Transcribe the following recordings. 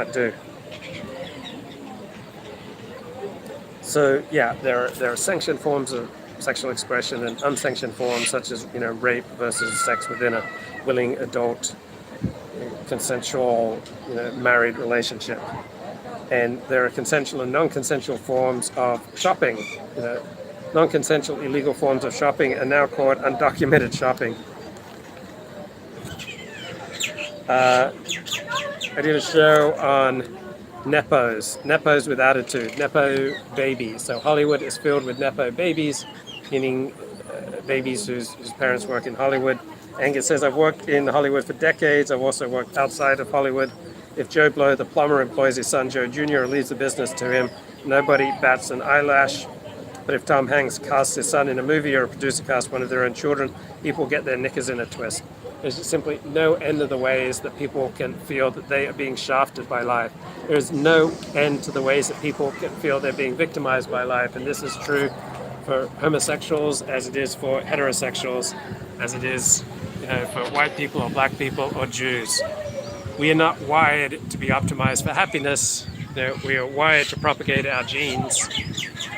do. So yeah, there are sanctioned forms of sexual expression and unsanctioned forms, such as rape versus sex within a willing adult consensual married relationship. And there are consensual and non-consensual forms of shopping. Non-consensual illegal forms of shopping are now called undocumented shopping. I did a show on nepos with attitude, nepo babies. So Hollywood is filled with nepo babies, meaning babies whose parents work in Hollywood. Angus says, I've worked in Hollywood for decades. I've also worked outside of Hollywood. If Joe Blow, the plumber, employs his son Joe Jr. or leaves the business to him, nobody bats an eyelash. But if Tom Hanks casts his son in a movie or a producer casts one of their own children, people get their knickers in a twist. There's simply no end to the ways that people can feel that they are being shafted by life. There's no end to the ways that people can feel they're being victimized by life. And this is true for homosexuals as it is for heterosexuals, as it is for white people or black people or Jews. We are not wired to be optimized for happiness. We are wired to propagate our genes.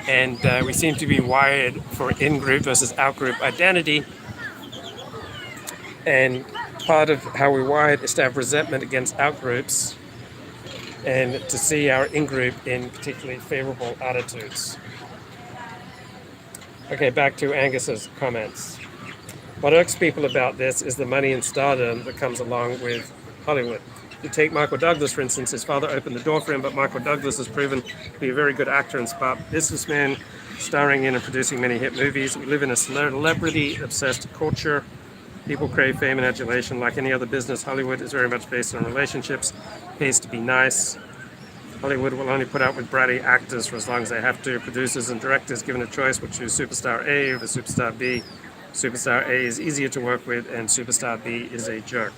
And we seem to be wired for in-group versus out-group identity. And part of how we're wired is to have resentment against out-groups and to see our in-group in particularly favorable attitudes. Okay, back to Angus's comments. What irks people about this is the money and stardom that comes along with Hollywood. You take Michael Douglas, for instance. His father opened the door for him, but Michael Douglas has proven to be a very good actor and smart businessman, starring in and producing many hit movies. We live in a celebrity-obsessed culture. People crave fame and adulation. Like any other business, Hollywood is very much based on relationships. Pays to be nice. Hollywood will only put out with bratty actors for as long as they have to. Producers and directors, given a choice, will choose superstar A over superstar B. Superstar A is easier to work with, and superstar B is a jerk.